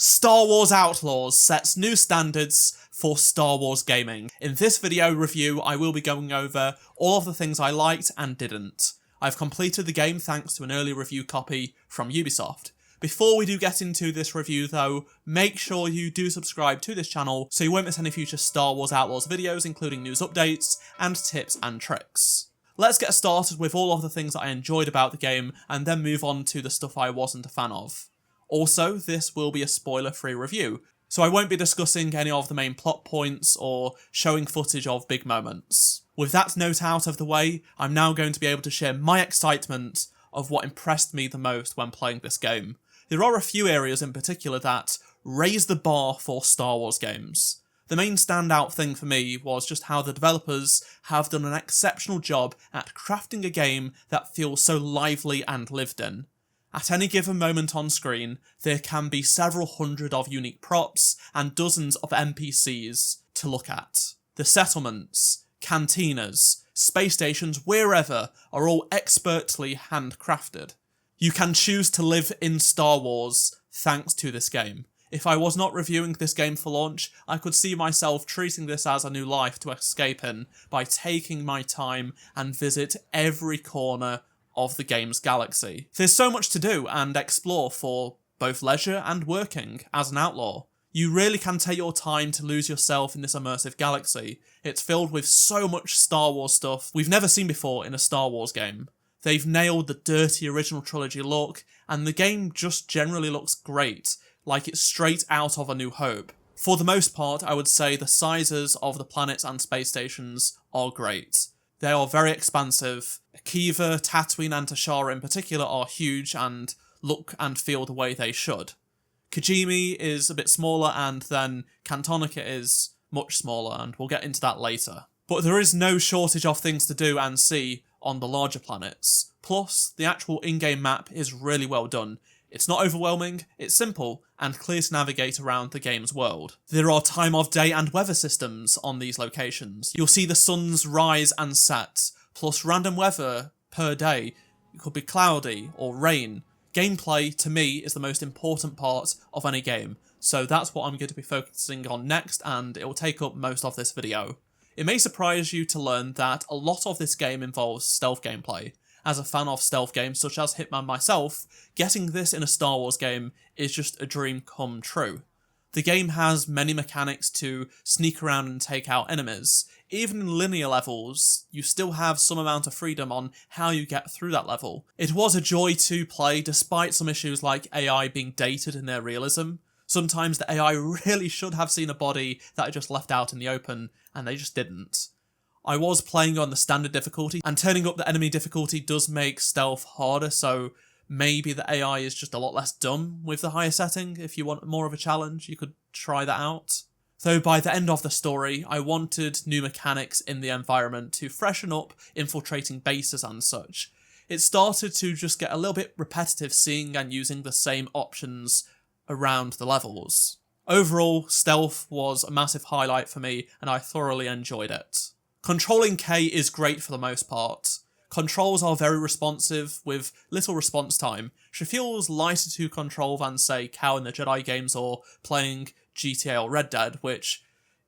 Star Wars Outlaws sets new standards for Star Wars gaming. In this video review, I will be going over all of the things I liked and didn't. I've completed the game thanks to an early review copy from Ubisoft. Before we do get into this review though, make sure you do subscribe to this channel so you won't miss any future Star Wars Outlaws videos, including news updates and tips and tricks. Let's get started with all of the things that I enjoyed about the game and then move on to the stuff I wasn't a fan of. Also, this will be a spoiler-free review, so I won't be discussing any of the main plot points or showing footage of big moments. With that note out of the way, I'm now going to be able to share my excitement of what impressed me the most when playing this game. There are a few areas in particular that raise the bar for Star Wars games. The main standout thing for me was just how the developers have done an exceptional job at crafting a game that feels so lively and lived in. At any given moment on screen, there can be several hundred of unique props and dozens of NPCs to look at. The settlements, cantinas, space stations, wherever, are all expertly handcrafted. You can choose to live in Star Wars thanks to this game. If I was not reviewing this game for launch, I could see myself treating this as a new life to escape in by taking my time and visit every corner of the game's galaxy. There's so much to do and explore for both leisure and working as an outlaw. You really can take your time to lose yourself in this immersive galaxy. It's filled with so much Star Wars stuff we've never seen before in a Star Wars game. They've nailed the dirty original trilogy look, and the game just generally looks great, like it's straight out of A New Hope. For the most part, I would say the sizes of the planets and space stations are great. They are very expansive. Akiva, Tatooine and Tashara in particular are huge and look and feel the way they should. Kijimi is a bit smaller, and then Cantonica is much smaller, and we'll get into that later. But there is no shortage of things to do and see on the larger planets. Plus, the actual in-game map is really well done. It's not overwhelming, it's simple, and clear to navigate around the game's world. There are time of day and weather systems on these locations. You'll see the sun's rise and set, plus random weather per day. It could be cloudy or rain. Gameplay, to me, is the most important part of any game, so that's what I'm going to be focusing on next, and it will take up most of this video. It may surprise you to learn that a lot of this game involves stealth gameplay. As a fan of stealth games such as Hitman myself, getting this in a Star Wars game is just a dream come true. The game has many mechanics to sneak around and take out enemies. Even in linear levels, you still have some amount of freedom on how you get through that level. It was a joy to play despite some issues like AI being dated in their realism. Sometimes the AI really should have seen a body that are just left out in the open, and they just didn't. I was playing on the standard difficulty, and turning up the enemy difficulty does make stealth harder, so maybe the AI is just a lot less dumb with the higher setting. If you want more of a challenge, you could try that out. Though by the end of the story, I wanted new mechanics in the environment to freshen up infiltrating bases and such. It started to just get a little bit repetitive seeing and using the same options around the levels. Overall, stealth was a massive highlight for me, and I thoroughly enjoyed it. Controlling Kay is great for the most part. Controls are very responsive, with little response time. She feels lighter to control than, say, Cal in the Jedi games or playing GTA or Red Dead, which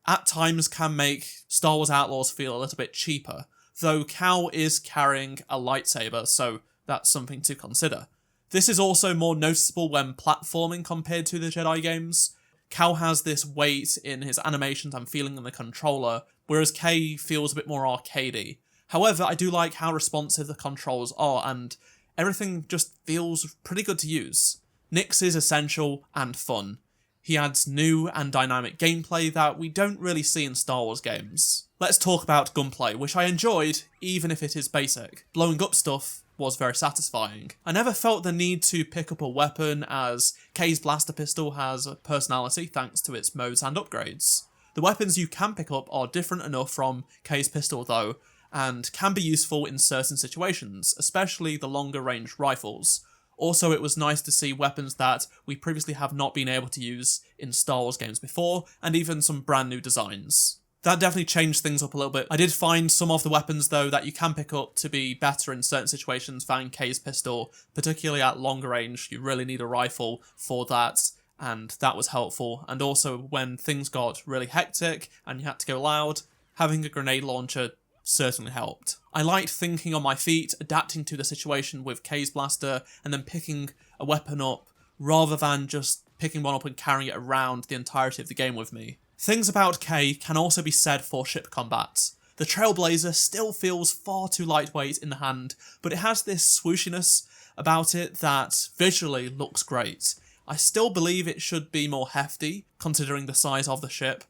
at times can make Star Wars Outlaws feel a little bit cheaper, though Cal is carrying a lightsaber, so that's something to consider. This is also more noticeable when platforming compared to the Jedi games. Cal has this weight in his animations and feeling in the controller, whereas Kay feels a bit more arcadey. However, I do like how responsive the controls are, and everything just feels pretty good to use. Nyx is essential and fun. He adds new and dynamic gameplay that we don't really see in Star Wars games. Let's talk about gunplay, which I enjoyed, even if it is basic. Blowing up stuff was very satisfying. I never felt the need to pick up a weapon, as Kay's blaster pistol has a personality thanks to its modes and upgrades. The weapons you can pick up are different enough from Kay's pistol though, and can be useful in certain situations, especially the longer range rifles. Also, it was nice to see weapons that we previously have not been able to use in Star Wars games before, and even some brand new designs. That definitely changed things up a little bit. I did find some of the weapons, though, that you can pick up to be better in certain situations than Kay's pistol, particularly at longer range. You really need a rifle for that, and that was helpful. And also when things got really hectic and you had to go loud, having a grenade launcher certainly helped. I liked thinking on my feet, adapting to the situation with K's blaster, and then picking a weapon up rather than just picking one up and carrying it around the entirety of the game with me. Things about K can also be said for ship combat. The Trailblazer still feels far too lightweight in the hand, but it has this swooshiness about it that visually looks great. I still believe it should be more hefty, considering the size of the ship,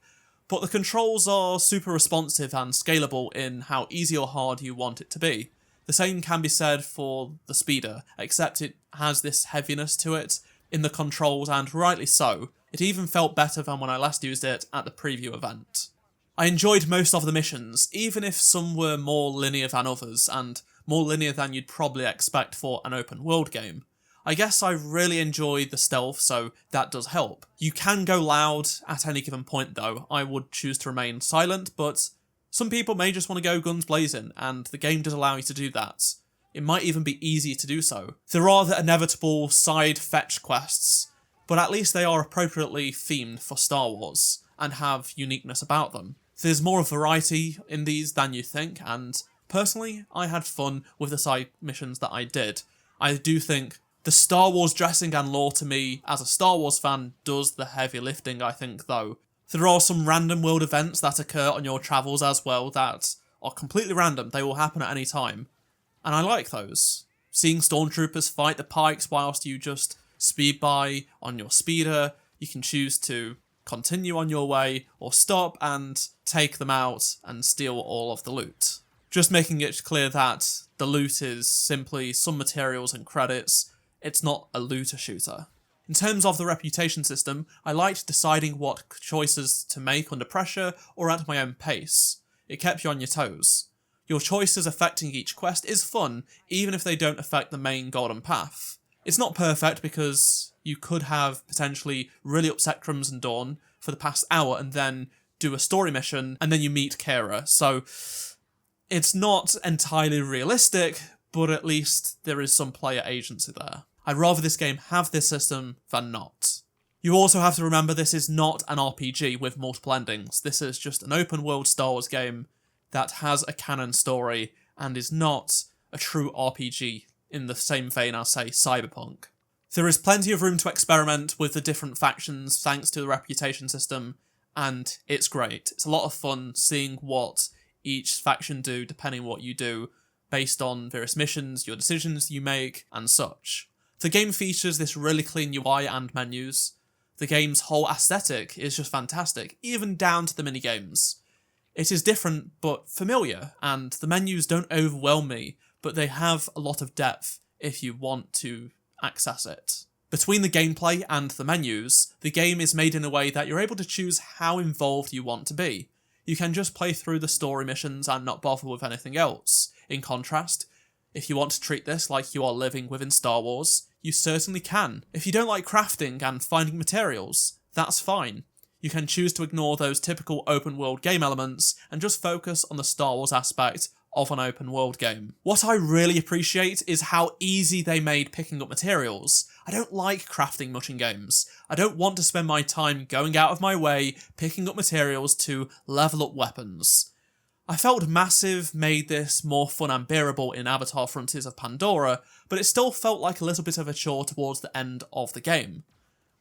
but the controls are super responsive and scalable in how easy or hard you want it to be. The same can be said for the Speeder, except it has this heaviness to it in the controls, and rightly so. It even felt better than when I last used it at the preview event. I enjoyed most of the missions, even if some were more linear than others, and more linear than you'd probably expect for an open world game. I guess I really enjoyed the stealth, so that does help. You can go loud at any given point though. I would choose to remain silent, but some people may just want to go guns blazing, and the game does allow you to do that. It might even be easy to do so. There are the inevitable side fetch quests, but at least they are appropriately themed for Star Wars, and have uniqueness about them. There's more variety in these than you think, and personally, I had fun with the side missions that I did. I do think the Star Wars dressing and lore to me, as a Star Wars fan, does the heavy lifting, I think, though. There are some random world events that occur on your travels as well that are completely random. They will happen at any time, and I like those. Seeing stormtroopers fight the Pikes whilst you just speed by on your speeder, you can choose to continue on your way or stop and take them out and steal all of the loot. Just making it clear that the loot is simply some materials and credits. It's not a looter shooter. In terms of the reputation system, I liked deciding what choices to make under pressure or at my own pace. It kept you on your toes. Your choices affecting each quest is fun, even if they don't affect the main golden path. It's not perfect because you could have potentially really upset Crimson Dawn for the past hour and then do a story mission and then you meet Kara, so it's not entirely realistic, but at least there is some player agency there. I'd rather this game have this system than not. You also have to remember this is not an RPG with multiple endings. This is just an open world Star Wars game that has a canon story and is not a true RPG in the same vein as, say, Cyberpunk. There is plenty of room to experiment with the different factions thanks to the reputation system, and it's great. It's a lot of fun seeing what each faction do depending on what you do, based on various missions, your decisions you make, and such. The game features this really clean UI and menus. The game's whole aesthetic is just fantastic, even down to the minigames. It is different but familiar, and the menus don't overwhelm me, but they have a lot of depth if you want to access it. Between the gameplay and the menus, the game is made in a way that you're able to choose how involved you want to be. You can just play through the story missions and not bother with anything else. In contrast, if you want to treat this like you are living within Star Wars, you certainly can. If you don't like crafting and finding materials, that's fine. You can choose to ignore those typical open world game elements and just focus on the Star Wars aspect of an open world game. What I really appreciate is how easy they made picking up materials. I don't like crafting much in games. I don't want to spend my time going out of my way picking up materials to level up weapons. I felt Massive made this more fun and bearable in Avatar Frontiers of Pandora, but it still felt like a little bit of a chore towards the end of the game.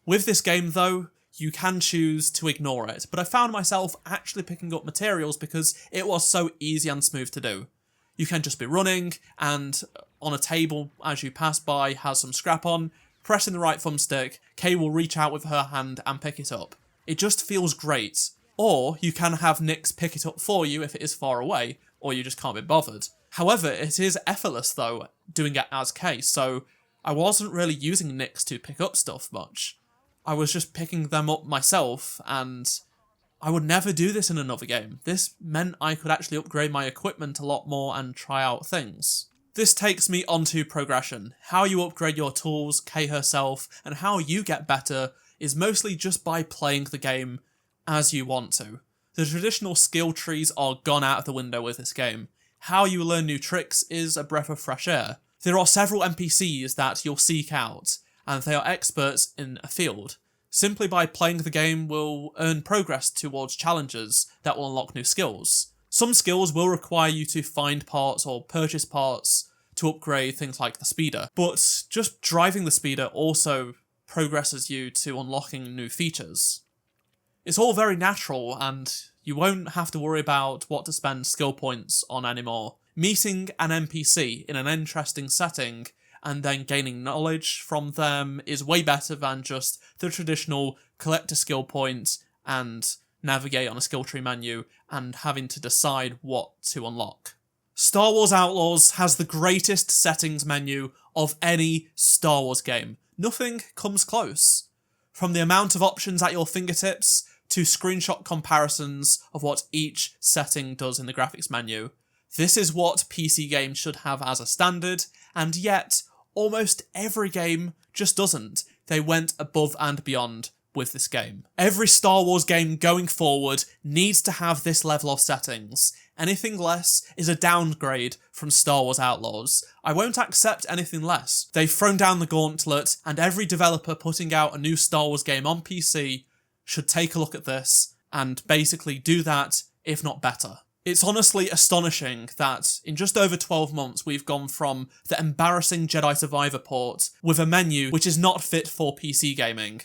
With this game though, you can choose to ignore it, but I found myself actually picking up materials because it was so easy and smooth to do. You can just be running, and on a table as you pass by has some scrap on, pressing the right thumbstick, Kay will reach out with her hand and pick it up. It just feels great. Or you can have Nyx pick it up for you if it is far away, or you just can't be bothered. However, it is effortless though, doing it as Kay, so I wasn't really using Nyx to pick up stuff much. I was just picking them up myself, and I would never do this in another game. This meant I could actually upgrade my equipment a lot more and try out things. This takes me onto progression. How you upgrade your tools, Kay herself, and how you get better is mostly just by playing the game as you want to. The traditional skill trees are gone out of the window with this game. How you learn new tricks is a breath of fresh air. There are several NPCs that you'll seek out, and they are experts in a field. Simply by playing the game will earn progress towards challenges that will unlock new skills. Some skills will require you to find parts or purchase parts to upgrade things like the speeder, but just driving the speeder also progresses you to unlocking new features. It's all very natural, and you won't have to worry about what to spend skill points on anymore. Meeting an NPC in an interesting setting and then gaining knowledge from them is way better than just the traditional collect a skill point and navigate on a skill tree menu and having to decide what to unlock. Star Wars Outlaws has the greatest settings menu of any Star Wars game. Nothing comes close. From the amount of options at your fingertips to screenshot comparisons of what each setting does in the graphics menu. This is what PC games should have as a standard, and yet almost every game just doesn't. They went above and beyond with this game. Every Star Wars game going forward needs to have this level of settings. Anything less is a downgrade from Star Wars Outlaws. I won't accept anything less. They've thrown down the gauntlet, and every developer putting out a new Star Wars game on PC should take a look at this and basically do that, if not better. It's honestly astonishing that in just over 12 months we've gone from the embarrassing Jedi Survivor port with a menu which is not fit for PC gaming,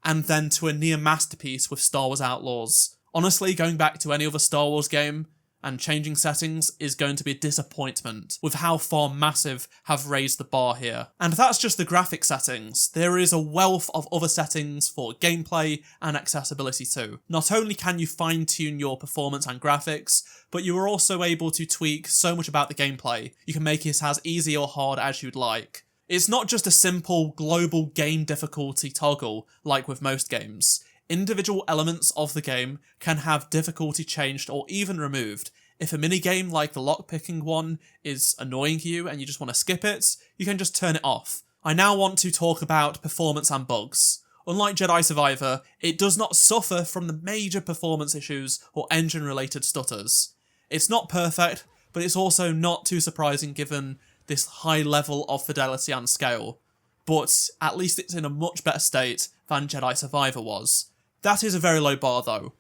and then to a near masterpiece with Star Wars Outlaws. Honestly, going back to any other Star Wars game and changing settings is going to be a disappointment with how far Massive have raised the bar here. And that's just the graphic settings. There is a wealth of other settings for gameplay and accessibility too. Not only can you fine-tune your performance and graphics, but you are also able to tweak so much about the gameplay. You can make it as easy or hard as you'd like. It's not just a simple global game difficulty toggle like with most games. Individual elements of the game can have difficulty changed or even removed. If a minigame like the lockpicking one is annoying you and you just want to skip it, you can just turn it off. I now want to talk about performance and bugs. Unlike Jedi Survivor, it does not suffer from the major performance issues or engine-related stutters. It's not perfect, but it's also not too surprising given this high level of fidelity and scale. But at least it's in a much better state than Jedi Survivor was. That is a very low bar though.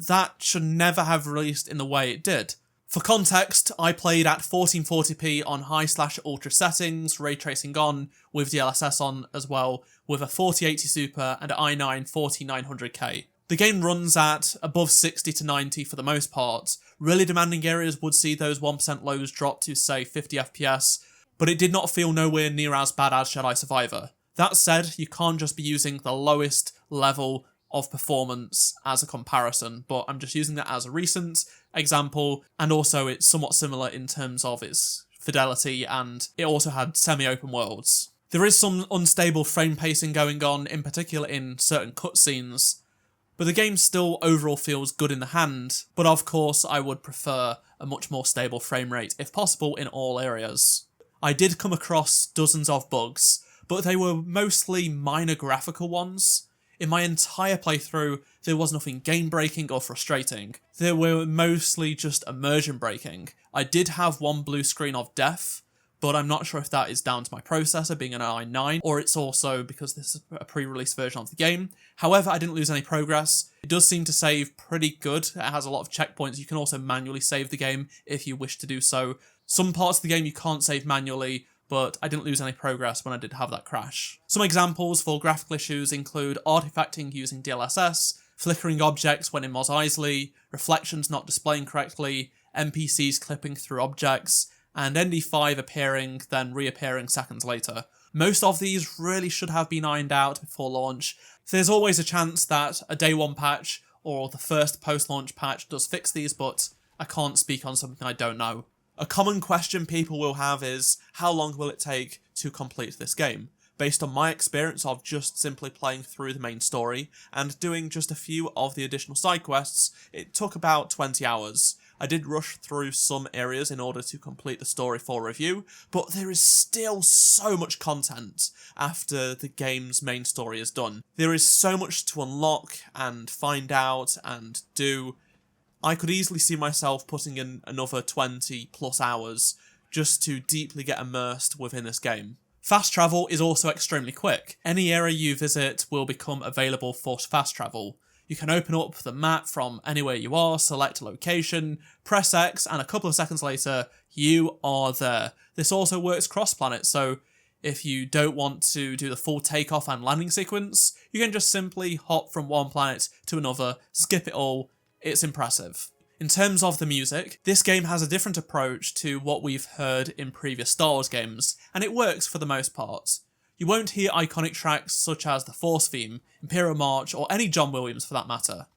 That should never have released in the way it did. For context, I played at 1440p on high/ultra settings, ray tracing on, with DLSS on as well, with a 4080 Super and an i9 4900K. The game runs at above 60 to 90 for the most part. Really demanding areas would see those 1% lows drop to say 50 FPS, but it did not feel nowhere near as bad as Jedi Survivor. That said, you can't just be using the lowest level of performance as a comparison, but I'm just using that as a recent example, and also it's somewhat similar in terms of its fidelity, and it also had semi-open worlds. There is some unstable frame pacing going on, in particular in certain cutscenes, but the game still overall feels good in the hand, but of course I would prefer a much more stable frame rate if possible in all areas. I did come across dozens of bugs, but they were mostly minor graphical ones. In my entire playthrough, there was nothing game-breaking or frustrating. They were mostly just immersion-breaking. I did have one blue screen of death, but I'm not sure if that is down to my processor being an i9, or it's also because this is a pre-release version of the game. However, I didn't lose any progress. It does seem to save pretty good. It has a lot of checkpoints. You can also manually save the game if you wish to do so. Some parts of the game you can't save manually, but I didn't lose any progress when I did have that crash. Some examples for graphical issues include artifacting using DLSS, flickering objects when in Mos Eisley, reflections not displaying correctly, NPCs clipping through objects, and ND5 appearing, then reappearing seconds later. Most of these really should have been ironed out before launch. There's always a chance that a day one patch or the first post-launch patch does fix these, but I can't speak on something I don't know. A common question people will have is, how long will it take to complete this game? Based on my experience of just simply playing through the main story and doing just a few of the additional side quests, it took about 20 hours. I did rush through some areas in order to complete the story for review, but there is still so much content after the game's main story is done. There is so much to unlock and find out and do. I could easily see myself putting in another 20 plus hours just to deeply get immersed within this game. Fast travel is also extremely quick. Any area you visit will become available for fast travel. You can open up the map from anywhere you are, select a location, press X, and a couple of seconds later, you are there. This also works cross-planet, so if you don't want to do the full takeoff and landing sequence, you can just simply hop from one planet to another, skip it all. It's impressive. In terms of the music, this game has a different approach to what we've heard in previous Star Wars games, and it works for the most part. You won't hear iconic tracks such as the Force theme, Imperial March, or any John Williams for that matter.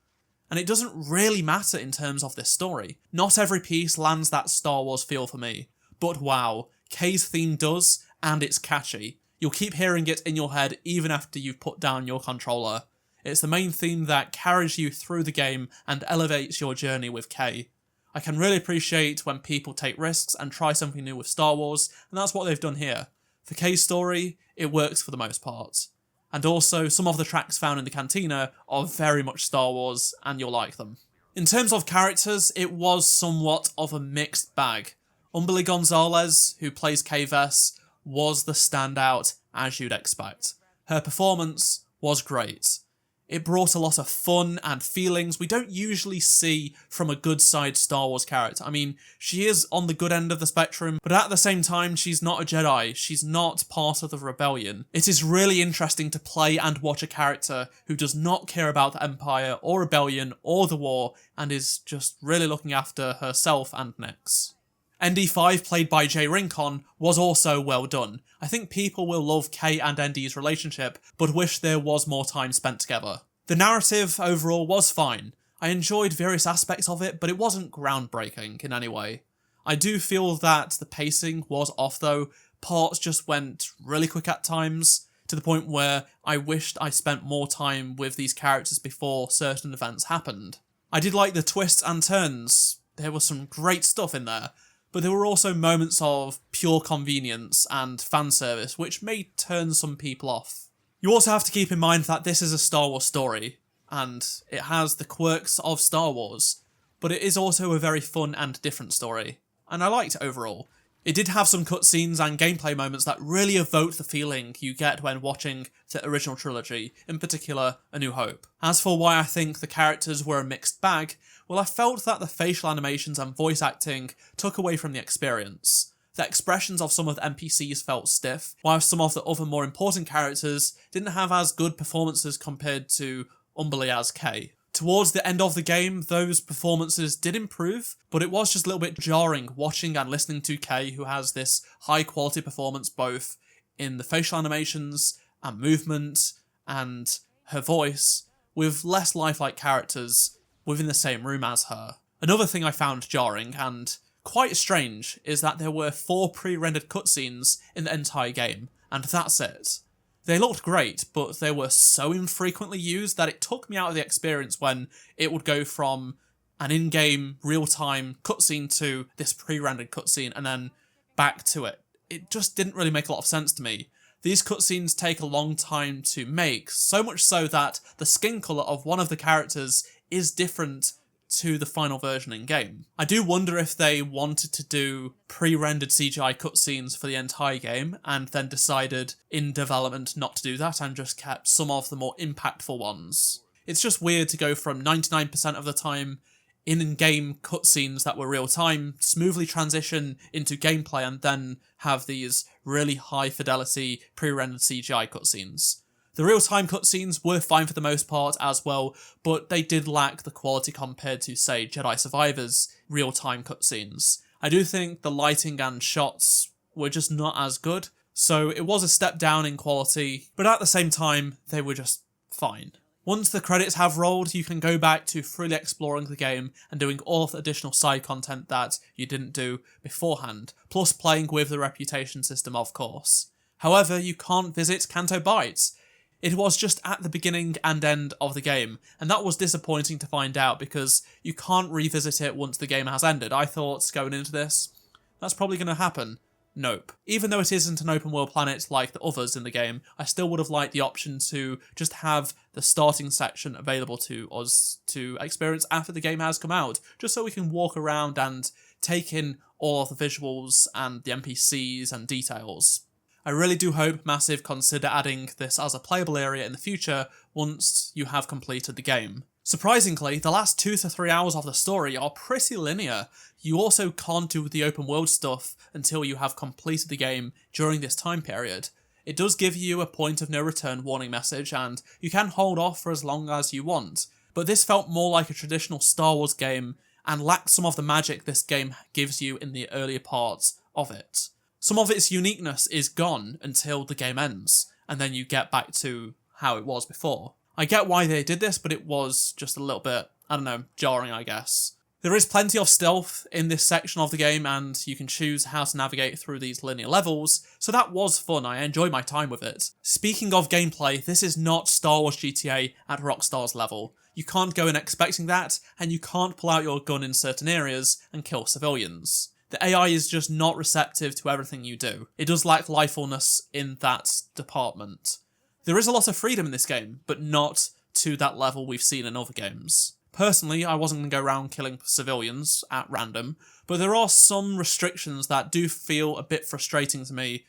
And it doesn't really matter in terms of this story. Not every piece lands that Star Wars feel for me, but wow, Kay's theme does, and it's catchy. You'll keep hearing it in your head even after you've put down your controller. It's the main theme that carries you through the game and elevates your journey with Kay. I can really appreciate when people take risks and try something new with Star Wars, and that's what they've done here. For Kay's story, it works for the most part. And also, some of the tracks found in the cantina are very much Star Wars, and you'll like them. In terms of characters, it was somewhat of a mixed bag. Umberly Gonzalez, who plays Kay Vess, was the standout, as you'd expect. Her performance was great. It brought a lot of fun and feelings we don't usually see from a good side Star Wars character. I mean, she is on the good end of the spectrum, but at the same time, she's not a Jedi. She's not part of the rebellion. It is really interesting to play and watch a character who does not care about the Empire or rebellion or the war and is just really looking after herself and Nix. ND5, played by Jay Rincon, was also well done. I think people will love Kay and ND's relationship, but wish there was more time spent together. The narrative overall was fine. I enjoyed various aspects of it, but it wasn't groundbreaking in any way. I do feel that the pacing was off though. Parts just went really quick at times, to the point where I wished I spent more time with these characters before certain events happened. I did like the twists and turns. There was some great stuff in there. But there were also moments of pure convenience and fan service which may turn some people off. You also have to keep in mind that this is a Star Wars story, and it has the quirks of Star Wars, but it is also a very fun and different story, and I liked it overall. It did have some cutscenes and gameplay moments that really evoked the feeling you get when watching the original trilogy, in particular A New Hope. As for why I think the characters were a mixed bag, well, I felt that the facial animations and voice acting took away from the experience. The expressions of some of the NPCs felt stiff, while some of the other more important characters didn't have as good performances compared to Umberly as Kay. Towards the end of the game, those performances did improve, but it was just a little bit jarring watching and listening to Kay, who has this high quality performance both in the facial animations and movement and her voice, with less lifelike characters within the same room as her. Another thing I found jarring and quite strange is that there were 4 pre-rendered cutscenes in the entire game, and that's it. They looked great, but they were so infrequently used that it took me out of the experience when it would go from an in-game, real-time cutscene to this pre-rendered cutscene and then back to it. It just didn't really make a lot of sense to me. These cutscenes take a long time to make, so much so that the skin colour of one of the characters is different to the final version in-game. I do wonder if they wanted to do pre-rendered CGI cutscenes for the entire game and then decided in development not to do that and just kept some of the more impactful ones. It's just weird to go from 99% of the time in-game cutscenes that were real-time, smoothly transition into gameplay and then have these really high-fidelity pre-rendered CGI cutscenes. The real-time cutscenes were fine for the most part as well, but they did lack the quality compared to, say, Jedi Survivor's real-time cutscenes. I do think the lighting and shots were just not as good, so it was a step down in quality, but at the same time, they were just fine. Once the credits have rolled, you can go back to freely exploring the game and doing all of the additional side content that you didn't do beforehand, plus playing with the reputation system, of course. However, you can't visit Canto Bight. It was just at the beginning and end of the game, and that was disappointing to find out because you can't revisit it once the game has ended. I thought, going into this, that's probably going to happen. Nope. Even though it isn't an open world planet like the others in the game, I still would have liked the option to just have the starting section available to us to experience after the game has come out, just so we can walk around and take in all of the visuals and the NPCs and details. I really do hope Massive consider adding this as a playable area in the future once you have completed the game. Surprisingly, the last 2 to 3 hours of the story are pretty linear. You also can't do the open world stuff until you have completed the game during this time period. It does give you a point of no return warning message, and you can hold off for as long as you want, but this felt more like a traditional Star Wars game and lacked some of the magic this game gives you in the earlier parts of it. Some of its uniqueness is gone until the game ends, and then you get back to how it was before. I get why they did this, but it was just a little bit, I don't know, jarring, I guess. There is plenty of stealth in this section of the game, and you can choose how to navigate through these linear levels, so that was fun. I enjoyed my time with it. Speaking of gameplay, this is not Star Wars GTA at Rockstar's level. You can't go in expecting that, and you can't pull out your gun in certain areas and kill civilians. The AI is just not receptive to everything you do. It does lack lifefulness in that department. There is a lot of freedom in this game, but not to that level we've seen in other games. Personally, I wasn't going to go around killing civilians at random, but there are some restrictions that do feel a bit frustrating to me,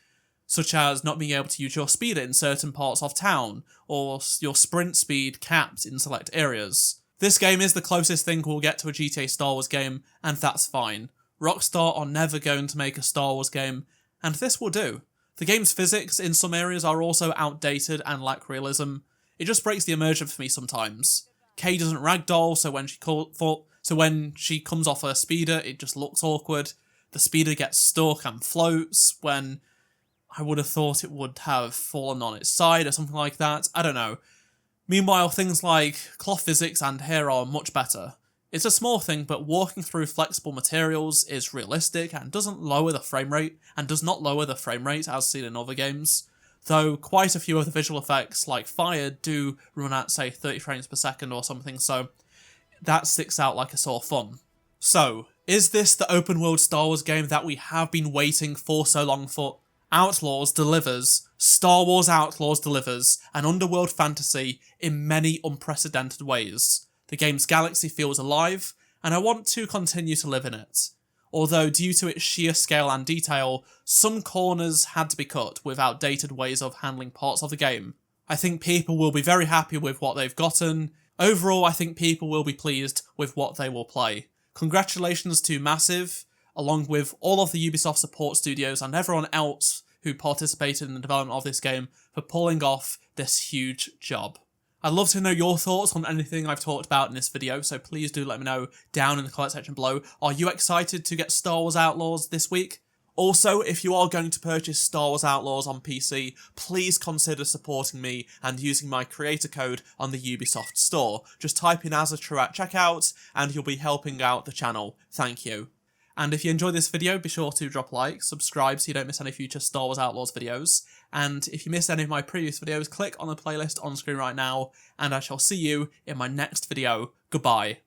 such as not being able to use your speeder in certain parts of town, or your sprint speed capped in select areas. This game is the closest thing we'll get to a GTA Star Wars game, and that's fine. Rockstar are never going to make a Star Wars game, and this will do. The game's physics in some areas are also outdated and lack realism. It just breaks the immersion for me sometimes. Kay doesn't ragdoll, so when she comes off her speeder, it just looks awkward. The speeder gets stuck and floats when I would have thought it would have fallen on its side or something like that. I don't know. Meanwhile, things like cloth physics and hair are much better. It's a small thing, but walking through flexible materials is realistic and does not lower the frame rate as seen in other games. Though quite a few of the visual effects, like fire, do run at, say, 30 frames per second or something, so that sticks out like a sore thumb. So, is this the open world Star Wars game that we have been waiting for so long for? Outlaws delivers. Star Wars Outlaws delivers an underworld fantasy in many unprecedented ways. The game's galaxy feels alive, and I want to continue to live in it. Although, due to its sheer scale and detail, some corners had to be cut with outdated ways of handling parts of the game. I think people will be very happy with what they've gotten. Overall, I think people will be pleased with what they will play. Congratulations to Massive, along with all of the Ubisoft support studios and everyone else who participated in the development of this game for pulling off this huge job. I'd love to know your thoughts on anything I've talked about in this video, so please do let me know down in the comment section below. Are you excited to get Star Wars Outlaws this week? Also, if you are going to purchase Star Wars Outlaws on PC, please consider supporting me and using my creator code on the Ubisoft store. Just type in AzaTrue at checkout and you'll be helping out the channel. Thank you. And if you enjoyed this video, be sure to drop a like, subscribe so you don't miss any future Star Wars Outlaws videos, and if you missed any of my previous videos, click on the playlist on screen right now, and I shall see you in my next video. Goodbye.